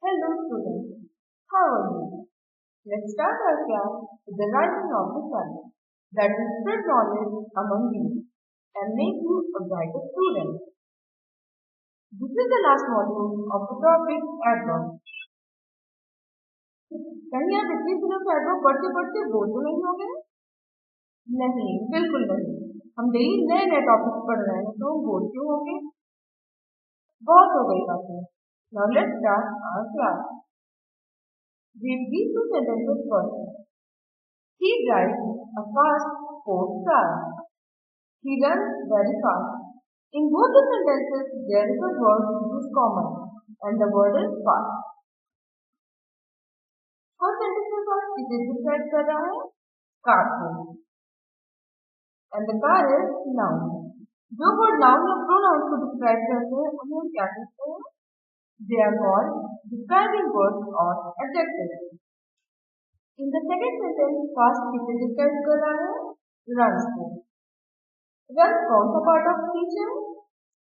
Hello students, how are you? Let's start our class with the writing of the sun that will spread knowledge among you and make you a brighter student. This is the last module of the topic Adverb. कहीं आप इतने दिनों से Adverb पढ़ते पढ़ते bore तो नहीं हो गए? नहीं, बिल्कुल नहीं। हम डेली नए नए टॉपिक्स पढ़ रहे हैं तो हम बोर क्यों होंगे? बहुत हो गई बातें। Now let's start our class. Read these two sentences first. He drives a fast sports car. He runs very fast. In both the sentences, there is a word which is common, and the word is fast. First sentence के साथ किसे describe कर रहा है? Car को. And the car is noun. जो word noun या pronoun को describe करते हैं, उन्हें हम क्या कहते हैं? They are called describing words or adjectives. In the second sentence, fast किसे describe कर रहा है? Runs को. Runs कौन सा part of speech है?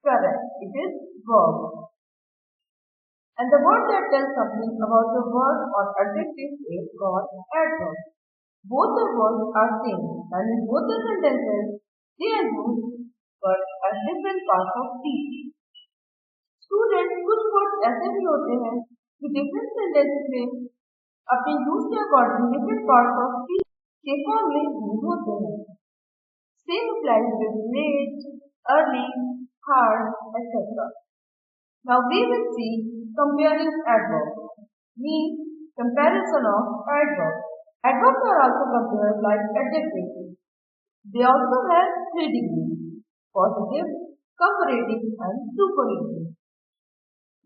Correct. It is verb. And the word that tells something about the word or adjective is called adverb. Both the words are same, and in both the sentences, they are used but at different parts of speech. Student कुछ words ऐसे भी होते हैं कि different sentences में अपने use के according different parts of speech के फॉर्म में यूज होते हैं. Same applies with late, early, hard etc. Now we will see comparing adverbs. Means comparison of adverbs. Adverbs are also compared like adjectives. They also have 3 degrees: positive, comparative and superlative.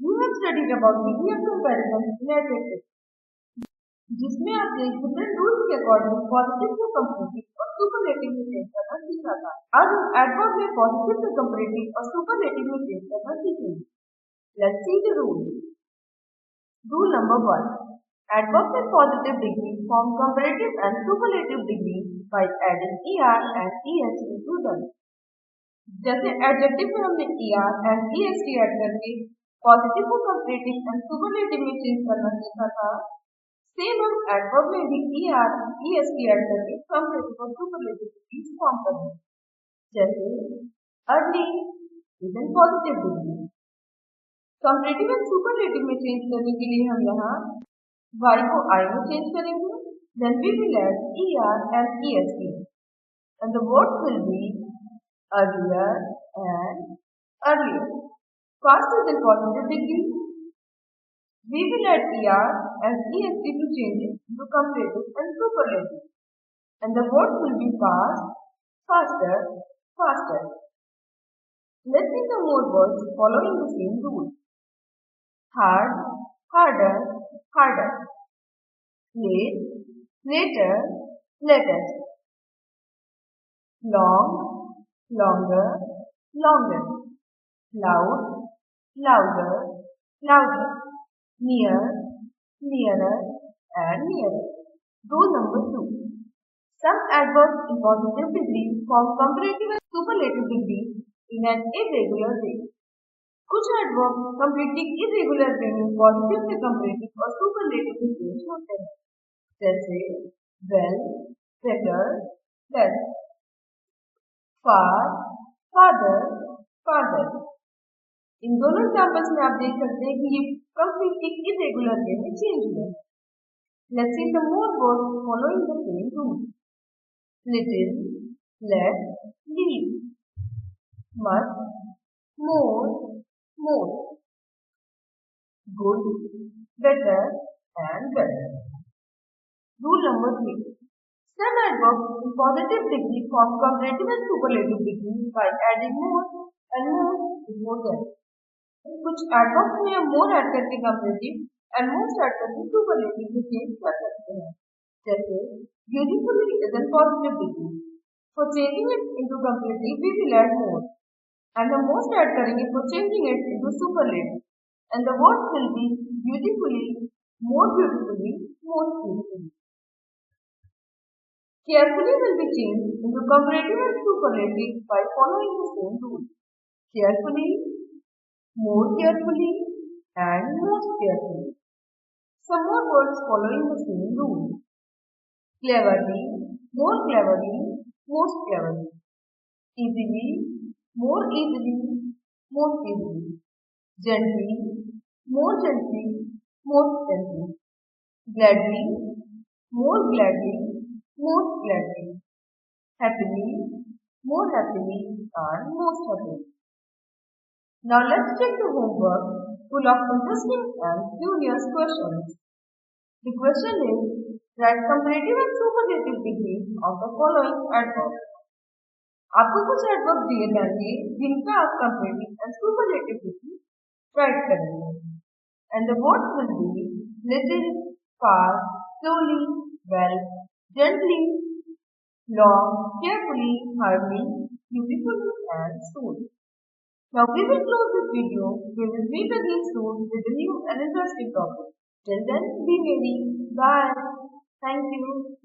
You have studied about degree of comparison in adjectives, जिसमें आपने different rules के according positive से comparative और superlative में change करना सीखा था. आज हम एडवर्ब में पॉजिटिव से कंपैरेटिव और सुपरलेटिव में चेंज करना सीखेंगे. Let's see the rule. Rule number 1. Adverbs in positive degree form comparative and superlative degree by adding er and est to them. जैसे एडजेक्टिव में हमने er and est ऐड करके positive को comparative and superlative में change करना सीखा था, same हम एडवर्ब में भी er est ऐड करके कंपैरेटिव और सुपरलेटिव डिग्रीज फॉर्म करेंगे. जैसे early is in positive degree. Comparative and superlative में चेंज करने के लिए हम यहाँ y को I में चेंज करेंगे. Then we will add er and est and the words will be earlier and earlier. Fast is in positive degree. We will add er and est to change it into comparative and superlative. And the words will be fast, faster, faster. Let's see some more words following the same rule. Hard, harder, harder. Late, later, latest. Long, longer, longer. Loud, louder, louder. Near, nearer and nearer. Rule number 2. Some adverbs in positive degree form comparative and superlative degree in an irregular way. कुछ adverbs completely irregular way में positive से comparative और superlative में change होते हैं. जैसे well, better, best. Far, farther, farther. इन दोनों examples में आप देख सकते हैं कि ये कंप्लीटली इरेगुलर वे में चेंज हुए. Let's see some more words following the same rule. Little, less, लीव. Much, more, more. Good, better and best. Rule number 3. Some adverbs in positive degree form comparative and superlative degree by adding more and more is more than. कुछ adverbs में हम more add करके comparative and most add करके superlative में change कर सकते हैं. जैसे beautifully is in positive degree. For changing it into comparative we will add more and हम मोस्ट ऐड करेंगे for changing it into superlative and the words will be beautifully, more beautifully, most beautifully. Carefully will be changed into comparative and superlative by following the same rule. Carefully, more carefully and most carefully. Some more words following the same rule. Cleverly, more cleverly, most cleverly. Easily, more easily, most easily. Gently, more gently, most gently. Gladly, more gladly, most gladly. Happily, more happily, and most happily. Now let's check the homework full of interesting and curious questions. The question is, write comparative and superlative degrees of the following adverbs. आपको कुछ adverb दिए जाएंगे जिनका आप comparative and superlative degree write करेंगे and the words will be little fast slowly well gently long carefully hardly beautifully and soon. Now we will close this video. We will meet again soon with a new and interesting topic. Till then, be ready. Bye. Thank you.